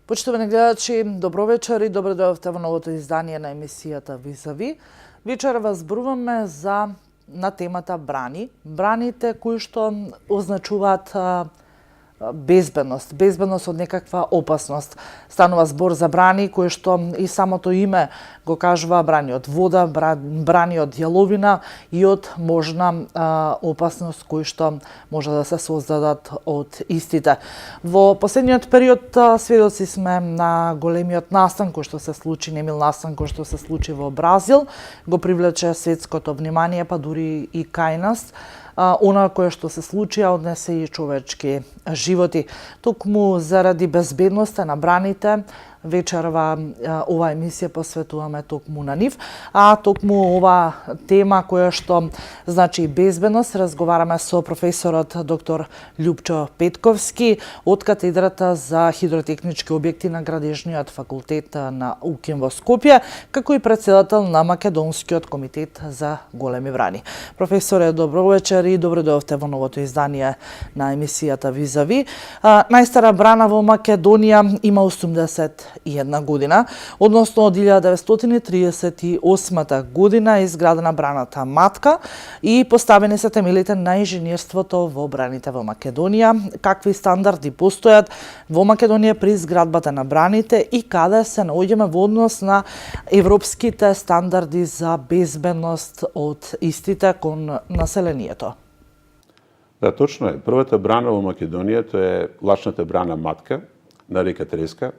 Почитувани гледачи, добро вечер и добро дојдовте во новото издание на емисијата Визави. Вечер вас зборуваме на темата брани. Браните кои што означуваат безбедност од некаква опасност. Станува збор за брани кои што и самото име го кажува, брани од вода, брани од јаловина и од можна опасност кои што може да се создадат од истите. Во последниот период сведоци сме на големиот настан кој што се случи, немил настан кој што се случи во Бразил, го привлече светското внимание, па дури и кај нас. Она кое што се случи, однесе и човечки животи. Токму заради безбедноста на браните, вечерва ова емисија посветуваме токму на нив, а токму ова тема која што значи безбедност, разговараме со професорот доктор Љупчо Петковски од катедрата за хидротехнички објекти на Градежниот факултет на УКИМ во Скопје, како и претседател на Македонскиот комитет за големи брани. Професоре, добро вечер и добро дојдовте во новото издание на емисијата Визави. Најстара брана во Македонија има 81 година, односно од 1938 година е изградена браната Матка и поставени се темелите на инженерството во браните во Македонија. Какви стандарди постојат во Македонија при изградбата на браните и каде се наоѓаме во однос на европските стандарди за безбедност од истите кон населението? Да, точно е. Првата брана во Македонија тоа е лачната брана Матка на река Треска.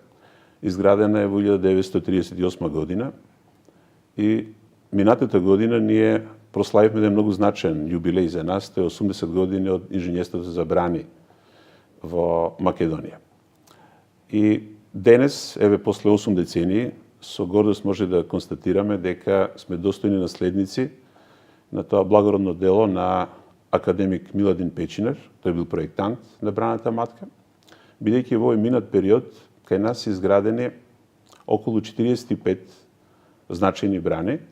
Изградена е во 1938 година и минатата година ние прославивме еден многу значаен јубилеј за нас, тоа е 80 години од инженерството за брани во Македонија. И денес, еве после 8 децении, со гордост може да констатираме дека сме достојни наследници на тоа благородно дело на академик Миладин Печинер, тој бил проектант на браната Матка, бидејќи во овој минат период кај нас се изградени околу 45 значајни брани,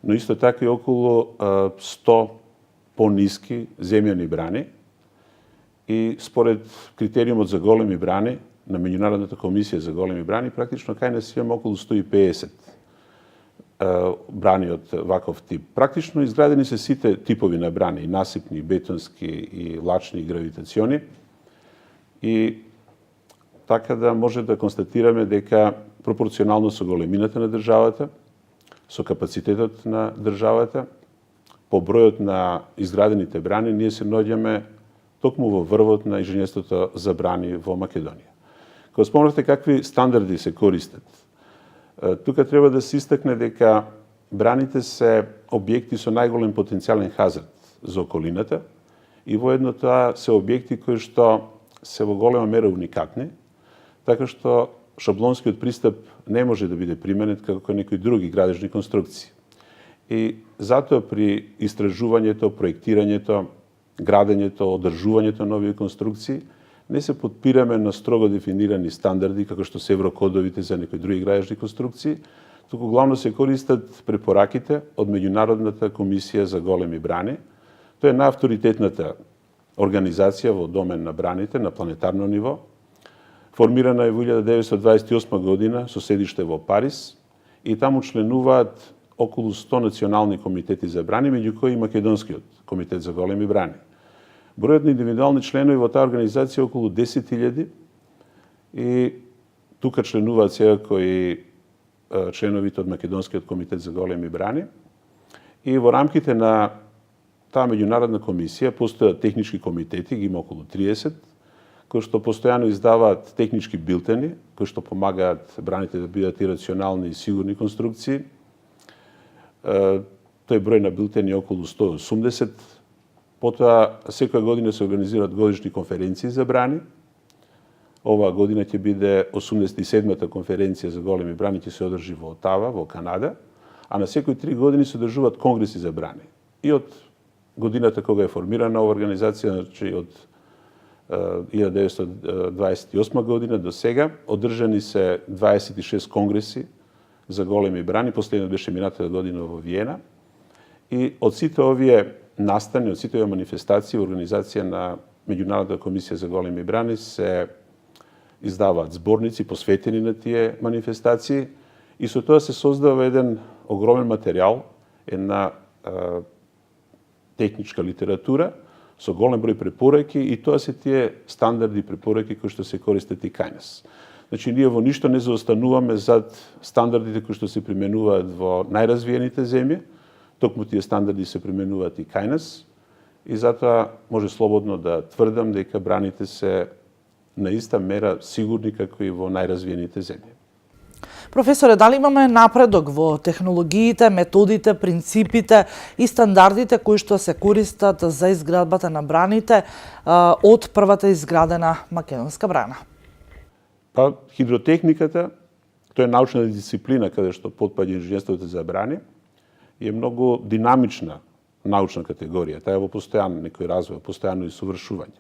но исто така и околу 100 пониски земјани брани. И според критериумот за големи брани на Меѓународната комисија за големи брани, практично кај нас имаме околу 150 брани од ваков тип. Практично изградени се сите типови на брани, и насипни, и бетонски, и лачни, и гравитациони. И така да може да констатираме дека пропорционално со големината на државата, со капацитетот на државата, по бројот на изградените брани, ние се наоѓаме токму во врвот на инженерството за брани во Македонија. Кога спомнавте какви стандарди се користат, тука треба да се истакне дека браните се објекти со најголем потенцијален хазард за околината и воедно тоа се објекти кои што се во голема мера уникатни, така што шаблонскиот пристап не може да биде применет како некои други градежни конструкции. И затоа при истражувањето, проектирањето, градењето, одржувањето на овие конструкции не се подпираме на строго дефинирани стандарди како што се еврокодовите за некои други градежни конструкции, туку главно се користат препораките од Меѓународната комисија за големи брани. Тоа е најавторитетната организација во домен на браните на планетарно ниво. Формирана е во 1928 година со седиште во Париз и таму членуваат околу 100 национални комитети за брани, меѓу кои и Македонскиот комитет за големи брани. Бројот на индивидуални членови во таа организација е околу 10.000 и тука членуваат секако и членовите од Македонскиот комитет за големи брани. И во рамките на таа меѓународна комисија постојат технички комитети, ги има околу 30, кои што постојано издаваат технички билтени, кои што помагаат браните да бидат и рационални и сигурни конструкции. Тој број на билтени е околу 180. Потоа секоја година се организираат годишни конференции за брани. Оваа година ќе биде 87-та конференција за големи брани, ќе се одржи во Отава, во Канада, а на секои 3 години се одржуваат конгреси за брани. И од годината кога е формирана оваа организација, значи од 1928 година до сега, одржани се 26 конгреси за големи брани, последниот беше минатата година во Виена. И од сите овие настани, од сите овие манифестации, организација на Меѓународната комисија за големи брани се издаваат зборници посветени на тие манифестации и со тоа се создава еден огромен материјал, една техничка литература со голем број препораки и тоа се тие стандарди препораки кои што се користат и кај нас. Значи, ние во ништо не заостануваме зад стандардите кои што се применуваат во најразвиените земји, токму тие стандарди се применуваат и кај нас и затоа може слободно да тврдам дека браните се на иста мера сигурни како и во најразвиените земји. Професоре, дали имаме напредок во технологиите, методите, принципите и стандардите кои што се користат за изградбата на браните од првата изградена македонска брана? Па, хидротехниката, тоа е научна дисциплина каде што потпаѓа инженерството за брани и е многу динамична научна категорија. Таа е во постојан некој развој, постојано исовршување.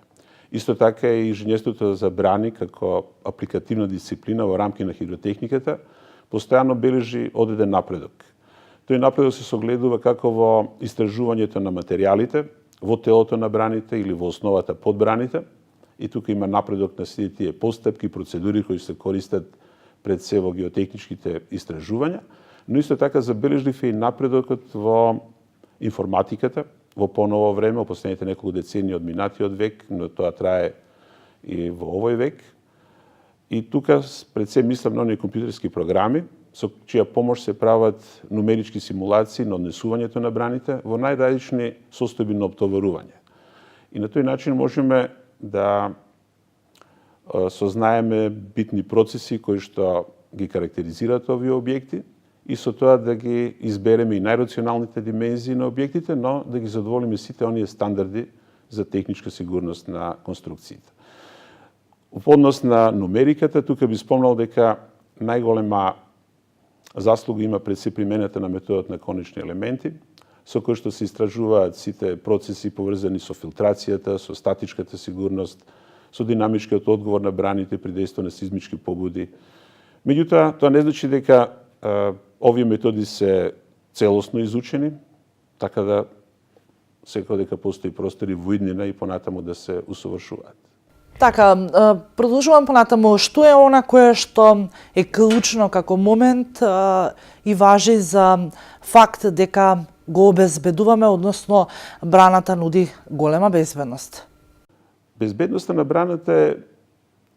Исто така и инженерството за брани како апликативна дисциплина во рамки на хидротехниката постојано бележи одеден напредок. Тој напредок се согледува како во истражувањето на материјалите, во телото на браните или во основата под браните. И тука има напредок на сите тие постапки, процедури кои се користат пред се во геотехничките истражувања, но исто така забележливе и напредокот во информатиката, во поново време, во последните неколку децении од минатиот век, но тоа трае и во овој век. И тука пред се мислам на оние компјутерски програми, со чија помош се прават нумерички симулации на однесувањето на браните во најразлични состојби на оптоварување. И на тој начин можеме да сознаеме битни процеси кои што ги карактеризираат овие објекти и со тоа да ги избереме и најрационалните димензии на објектите, но да ги задоволиме сите оние стандарди за техничка сигурност на конструкциите. Во однос на нумериката, тука би спомнал дека најголема заслуга има пред се примената на методот на конечни елементи, со кој што се истражуваат сите процеси поврзани со филтрацијата, со статичката сигурност, со динамичкиот одговор на браните при дејство на сизмички побуди. Меѓутоа, тоа не значи дека овие методи се целосно изучени, така да секој дека постои простори во иднина и понатаму да се усовршуваат. Така, продолжувам понатаму. Што е она кое што е клучно како момент и важи за факт дека го обезбедуваме, односно браната нуди голема безбедност? Безбедноста на браната е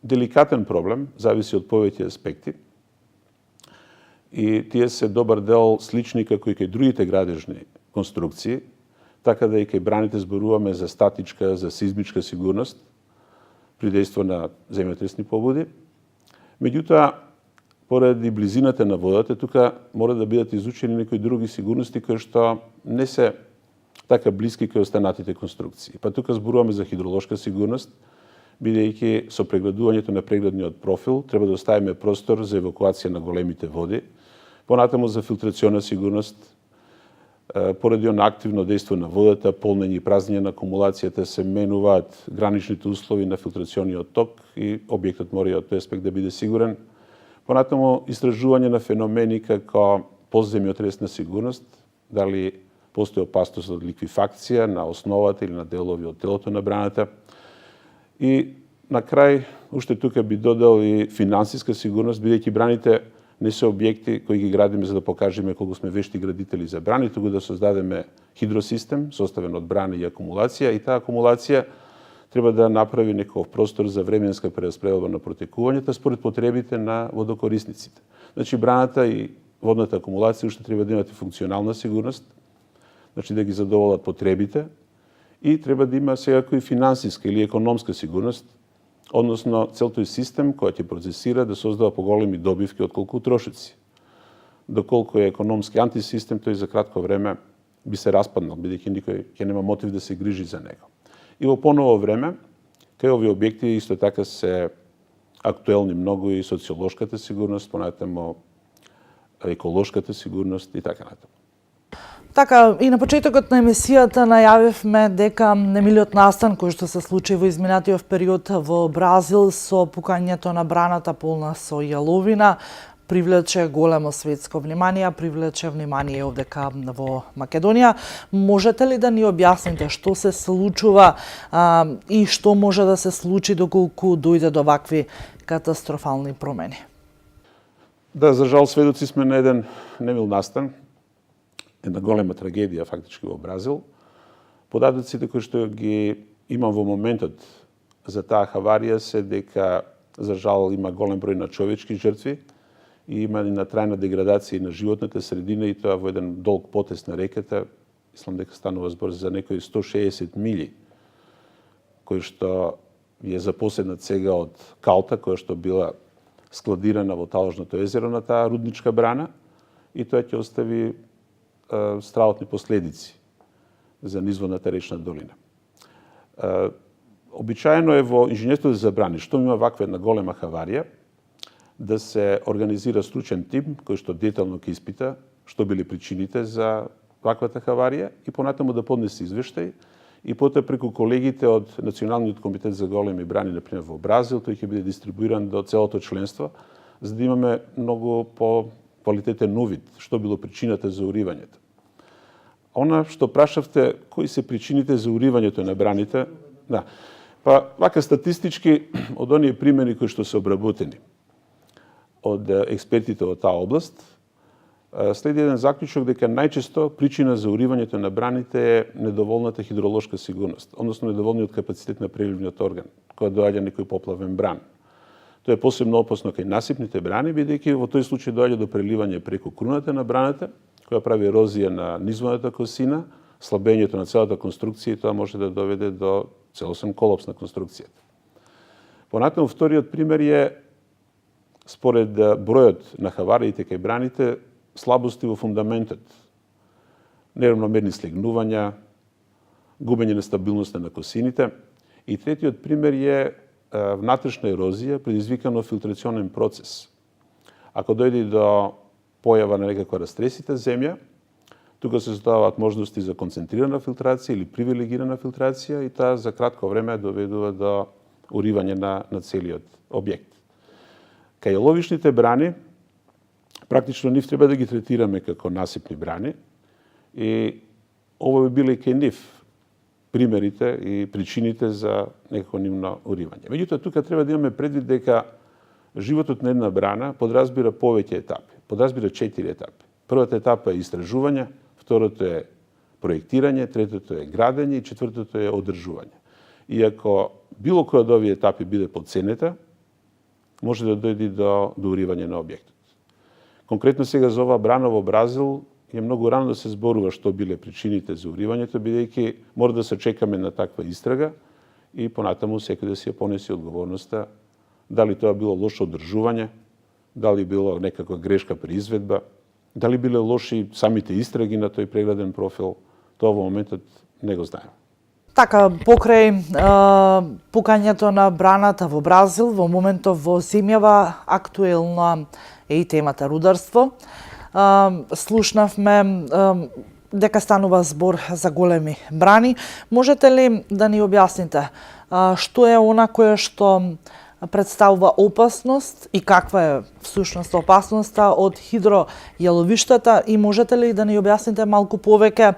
деликатен проблем, зависи од повеќе аспекти. И тие се добар дел слични како и кај другите градежни конструкции, така да и кај браните зборуваме за статичка, за сизмичка сигурност при дејство на земјотресни побуди. Меѓутоа, поради близината на водата, тука мора да бидат изучени некои други сигурности кои што не се така блиски кај останатите конструкции. Па тука зборуваме за хидролошка сигурност, бидејќи со преградувањето на преградниот профил треба да оставиме простор за евакуација на големите води, понатаму за филтрациона сигурност, поради она активно дејство на водата, полнење и празнење на акумулацијата се менуваат граничните услови на филтрациониот ток и објектот мора од тој аспект да биде сигурен. Понатаму истражување на феномени како подземјотресна сигурност, дали постои опасност од ликвифакција на основата или на делови од телото на браната. И на крај, уште тука би додал и финансиска сигурност, бидејќи браните не се објекти кои ги градиме за да покажеме колку сме вешти градители за брани, туку да создадеме хидросистем составен од брани и акумулација и таа акумулација треба да направи некој простор за временска прераспределба на протекувањето според потребите на водокорисниците. Значи браната и водната акумулација уште треба да имат и функционална сигурност, значи да ги задоволат потребите и треба да има секако и финансиска или економска сигурност, односно цел тој систем кој ќе процесира да создава поголеми добивки отколку трошици. Доколку е економски антисистем, тој за кратко време би се распаднал, бидејќи никој ќе нема мотив да се грижи за него. И во поново време, кај овие објекти исто така се актуелни многу и социолошката сигурност, понатаму еколошката сигурност и така натаму. Така, и на почетокот на емисијата најавивме дека немилиот настан кој што се случи во изминатиот период во Бразил со пукањето на браната полна со јаловина привлече големо светско внимание, привлече внимание овдека во Македонија. Можете ли да ни објасните што се случува и што може да се случи доколку дојде до вакви катастрофални промени? Да, за жал, сведоци сме на еден немил настан, една голема трагедија фактички во Бразил. Податоците кои што ги имам во моментот за таа хаварија се дека за жал има голем број на човечки жртви и има и на трајна деградација на животната средина и тоа во еден долг потез на реката. Мислам дека станува збор за некои 160 мили кои што е запоседнат сега од калта која што била складирана во таложното езеро на таа рудничка брана и тоа ќе остави страхотни последици за низводната речна долина. Обичаено е во инженерството за брани, што има ваква една голема хаварија, да се организира стручен тим кој што детално ќе испита што били причините за ваквата хаварија и понатаму да поднесе извештај и потоа преку колегите од Националниот комитет за големи брани, например во Бразил, тој ќе биде дистрибуиран до целото членство, за да имаме многу по-квалитетен увид што било причината за уривањето. Она што прашавте, кои се причините за уривањето на браните, да. Па, вака статистички, од оние примери кои што се обработени од експертите од таа област, следи еден заклучок дека најчесто причина за уривањето на браните е недоволната хидролошка сигурност, односно недоволниот капацитет на преливниот орган, кога доаѓа некој поплавен бран. Тоа е посебно опасно кај насипните брани, бидејќи во тој случај доаѓа до преливање преку круната на браната, која прави ерозија на низводната косина, слабењето на целата конструкција и тоа може да доведе до целосен колапс на конструкцијата. Понатаму, вториот пример е, според бројот на хавариите кај браните, слабости во фундаментот, неравномерни слегнувања, губење на стабилноста на косините. И третиот пример е внатрешна ерозија предизвикана филтрационен процес. Ако дојде до појава на некаква растресита земја, тука се создаваат можности за концентрирана филтрација или привилегирана филтрација и таа за кратко време доведува до уривање на целиот објект. Кај јаловишните брани, практично нив треба да ги третираме како насипни брани и ово би биле кај нив примерите и причините за некако нивно уривање. Меѓутоа, тука треба да имаме предвид дека животот на една брана подразбира повеќе етапи. Подразбира 4 етапи. Првата етапа е истражување, второто е проектирање, третото е градење и четвртото е одржување. И ако било која од овие етапи биде подценета, може да дојде до уривање на објектот. Конкретно сега за оваа брана во Бразил е многу рано да се зборува што биле причините за уривањето, бидејќи мора да се чекаме на таква истрага и понатаму секој да си ја понеси одговорноста дали тоа било лошо одржување, дали било некаква грешка при изведба, дали биле лоши самите истраги на тој преграден профил, тоа во моментот не го знаеме. Така, покрај пукањето на браната во Бразил, во моментов во земјава актуелна е и темата рударство. Слушнавме дека станува збор за големи брани. Можете ли да ни објасните што е она кое што представува опасност и каква е всушност опасноста од хидројаловиштата и можете ли да ни објасните малку повеќе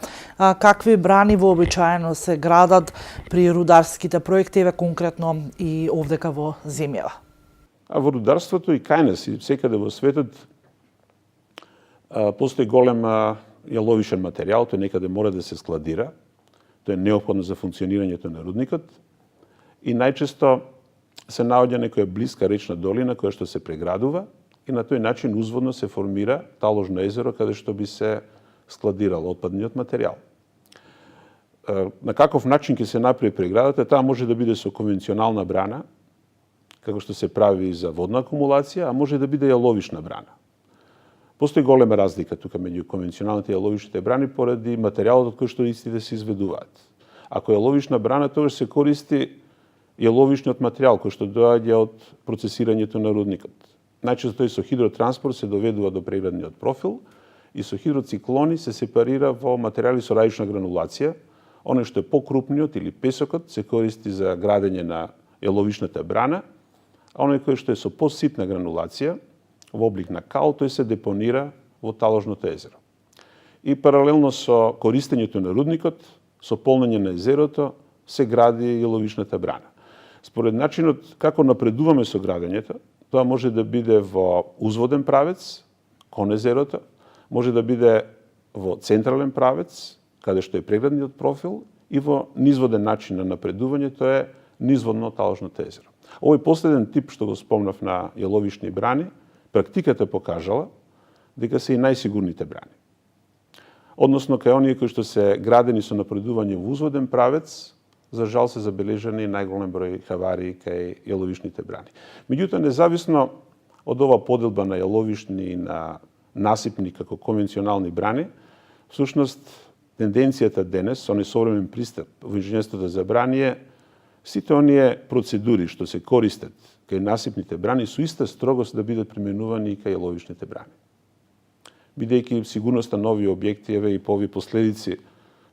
какви брани вообичаено се градат при рударските проекти, еве конкретно и овдека во земјава? А во рударството и кај нас и секаде во светот постои голем јаловишен материјал, тој некаде мора да се складира, тоа е неопходно за функционирањето на рудникот и најчесто се наоѓа некоја блиска речна долина која што се преградува и на тој начин узводно се формира таложно езеро каде што би се складирал отпадниот материјал. На каков начин ќе се направи преградата, таа може да биде со конвенционална брана, како што се прави за водна акумулација, а може да биде јаловишна брана. Постои голема разлика тука меѓу конвенционалните и јаловишните брани поради материјалот од кој што истите се изведуваат. Ако е јаловишна брана, тогаш се користи јаловишниот материјал кој што доаѓа од процесирањето на рудникот. Најчесто тој со хидротранспорт се доведува до преградниот профил и со хидроциклони се сепарира во материјали со раична гранулација. Оној што е покрупниот или песокот се користи за градење на јаловишната брана, а оној кој што е со поситна гранулација, во облик на кал, тој се депонира во таложното езеро. И паралелно со користењето на рудникот, со полнење на езерото, се гради и ловишната брана. Според начинот како напредуваме со градењето, тоа може да биде во узводен правец, кон езерото, може да биде во централен правец, каде што е преградниот профил, и во низводен начин на напредување, тоа е низводно таложното езеро. Овој последен тип што го спомнав на јаловишни брани, практиката покажала дека се и најсигурните брани. Односно, кај оние кои што се градени со напредување во узводен правец, за жал се забележани најголем број хаварии кај јаловишните брани. Меѓутоа, независно од ова поделба на јаловишни и на насипни како конвенционални брани, всушност тенденцијата денес, со несовремен пристап во инженерството за брани е сите оние процедури што се користат кај насипните брани со иста строгост да бидат применувани и кај јаловишните брани. Бидејќи сигурноста на овие објекти, еве и по овие последици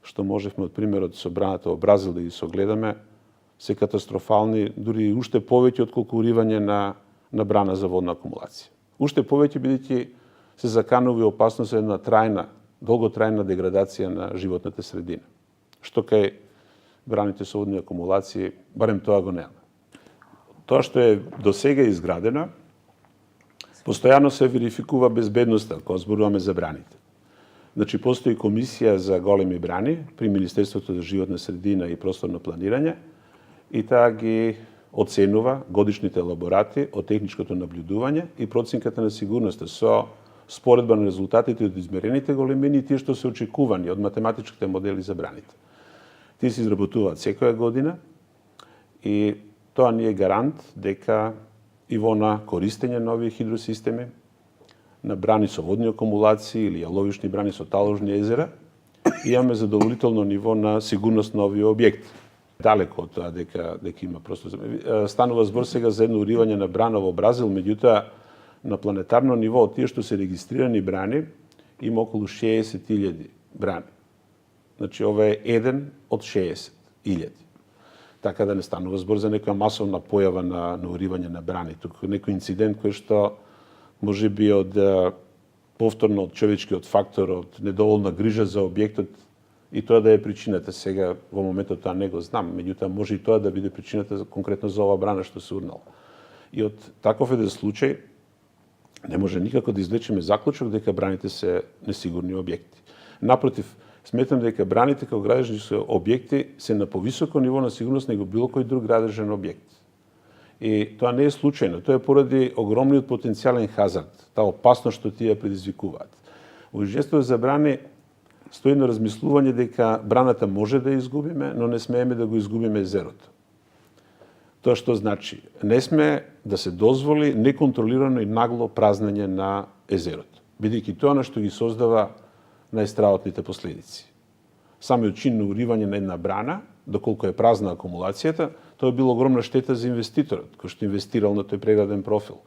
што можевме од примерот со браната во Бразил да ги согледаме, се катастрофални, дури уште повеќе од колку уривање на брана за водна акумулација. Уште повеќе бидејќи се заканува опасност за една трајна, долготрајна деградација на животната средина, што кај браните со водни акумулации, барем тоа го нема. Тоа што е досега изградено, постојано се верификува безбедноста кога зборуваме за браните. Значи, постои комисија за големи брани при Министерството за животна средина и просторно планирање и таа ги оценува годишните елаборати од техничкото наблюдување и проценката на сигурноста со споредба на резултатите од измерените големини и тие што се очекувани од математичките модели за браните. Тие се изработуваат секоја година и тоа ни е гарант дека и во на користење на овие хидросистеми, на брани со водни акумулации или јаловишни брани со таложни езера, имаме задоволително ниво на сигурност на овие објекти. Далеко од тоа дека има просто... Станува збор сега за едно уривање на брана во Бразил, меѓутоа на планетарно ниво од тие што се регистрирани брани има околу 60.000 брани. Значи, ова е еден од 60.000. Така да не станува збор за некоја масовна појава на уривање на брани. Туку некој инцидент кој што може би од повторно од човечкиот фактор, од недоволна грижа за објектот и тоа да е причината. Сега во моментот тоа не го знам, меѓутоа може и тоа да биде причината конкретно за оваа брана што се урнала. И од таков еден случај не може никако да извлечеме заклучок дека браните се несигурни објекти. Напротив, сметам дека браните како градежни објекти се на повисоко ниво на сигурност него било кој друг градежен објект. И тоа не е случајно, тоа е поради огромниот потенцијален хазард, таа опасност што тие предизвикуваат. Во инженерството за брани стои на размислување дека браната може да ја изгубиме, но не смееме да го изгубиме езерото. Тоа што значи, не сме да се дозволи неконтролирано и нагло празнење на езерото, бидејќи тоа на што ги создава најстраотните последици. Самиот чин на уривање на една брана, доколку е празна акумулацијата, тоа е било огромна штета за инвеститорот, кој што инвестирал на тој преграден профил.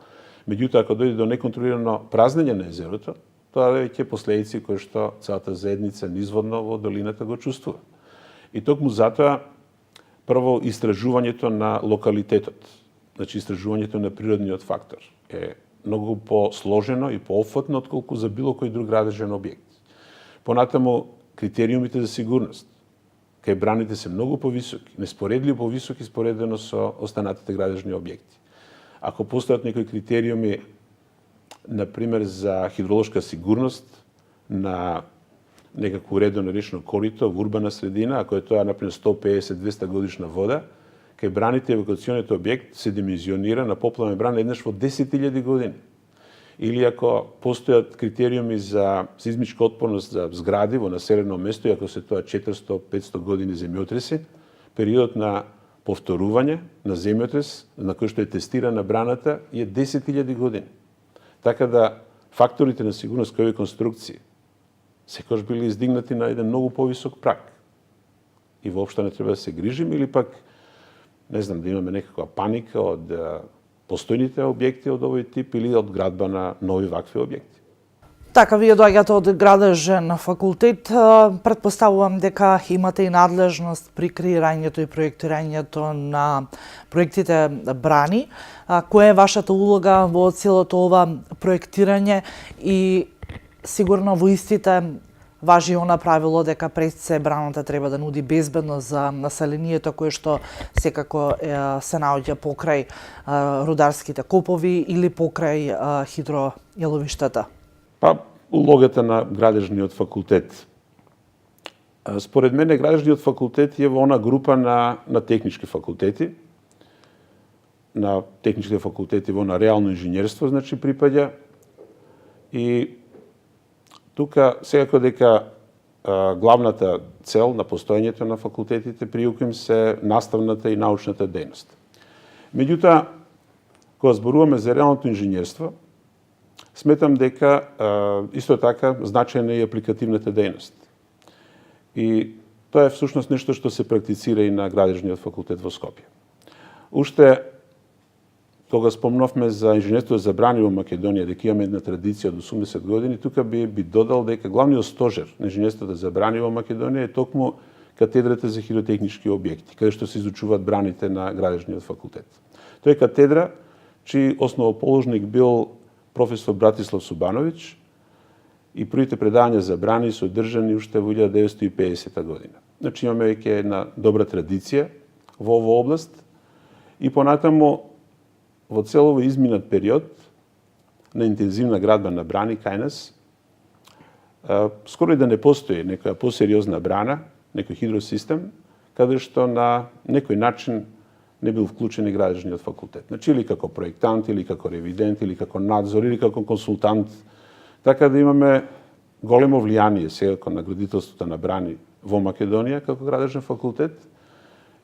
Меѓутоа, ако дојде до неконтролирано празнење на езерото, тоа е веќе последици кои што целата заедница низводно во долината го чувствува. И токму затоа, прво, истражувањето на локалитетот, значи истражувањето на природниот фактор, е многу посложено и поопфатно отколку за било кој друг градежен објект. Понатаму, критериумите за сигурност кај браните се многу повисоки, неспоредливо повисоки споредено со останатите градежни објекти. Ако постојат некои критериуми, например, за хидролошка сигурност на некако уредено речно корито во урбана средина, ако е тоа, например, 150-200 годишна вода, кај браните евакуациониот објект се димензионира на поплавен бран еднаш во 10.000 години. Или ако постојат критериуми за сизмичка отпорност за згради во населено место, и ако се тоа 400-500 години земјотреси, периодот на повторување на земјотрес, на кој што е тестирана браната, е 10.000 години. Така да факторите на сигурност кај овие конструкции секогаш били издигнати на еден многу повисок праг. И воопшто не треба да се грижиме или пак, не знам, да имаме некаква паника од постојните објекти од овој тип или од градба на нови вакви објекти. Така, вие доаѓате од градежен факултет. Претпоставувам дека имате и надлежност при креирањето и проектирањето на проектите брани. Која е вашата улога во целото ова проектирање и сигурно во истите важи она правило дека пред се браната треба да нуди безбедност за населението кое што секако се наоѓа покрај рударските копови или покрај хидројаловиштата? Па, улогата на градежниот факултет. Според мене, градежниот факултет е во она група на технички факултети. На техничките факултети во на реално инженерство, значи, припаѓа. И тука, секако дека главната цел на постоењето на факултетите при УКИМ се наставната и научната дејност. Меѓутоа, кога зборуваме за реалното инженерство, сметам дека исто така значајна е и апликативната дејност. И тоа е всушност нешто што се практицира и на градежниот факултет во Скопје. Уште кога спомнавме за инженерството за брани во Македонија, дека имаме една традиција од 80 години, тука би додал дека главниот стожер на инженерството за брани во Македонија е токму катедрата за хидротехнички објекти, каде што се изучуваат браните на градежниот факултет. Тоа е катедра чиј основоположник бил професор Братислав Субановиќ и првите предавања за брани се одржани уште во 1950 година. Значи имаме веќе една добра традиција во оваа област и понатаму во целово изминат период на интензивна градба на брани кај нас, скоро и да не постои некоја посериозна брана, некој хидросистем, каде што на некој начин не бил вклучен и градежниот факултет. Значи, или како проектант, или како ревидент, или како надзор, или како консултант. Така да имаме големо влијание секако на градителството на брани во Македонија како градежен факултет.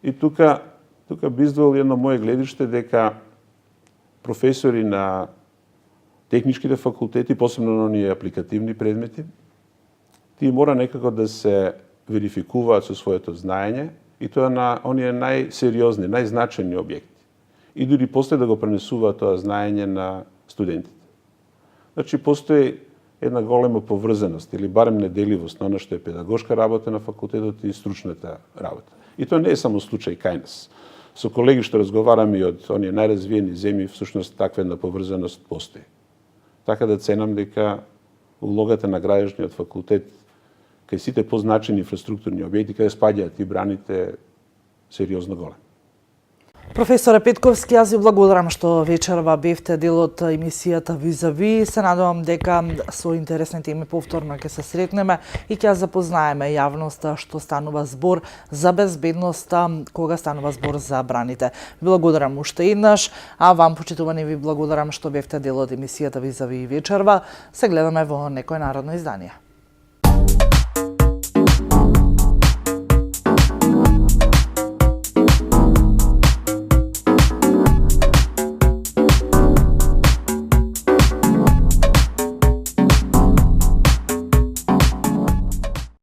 И тука би издвоил едно моје гледиште дека професори на техничките факултети, посебно на оние апликативни предмети, тие мора некако да се верификуваат со своето знаење и тоа на оние најсериозни, најзначајни објекти. И дури после да го пренесуваат тоа знаење на студентите. Значи, постои една голема поврзаност или барем неделивост на она што е педагошка работа на факултетот и стручната работа. И тоа не е само случај кај нас. Со колеги што разговараме и од оние најразвиени земји, всушност таква една поврзаност постои. Така да ценам дека улогата на градежниот факултет кај сите позначени инфраструктурни објекти каде спаѓаат и браните сериозно голем. Професоре Петковски, јас ви благодарам што вечерва бевте дел од емисијата Визави. Се надевам дека со интересни теми повторно ќе се сретнеме и ќе запознаеме јавноста што станува збор за безбедноста кога станува збор за браните. Ви благодарам уште еднаш, а вам, почитувани, ви благодарам што бевте дел од емисијата Визави вечерва. Се гледаме во некој народно издание.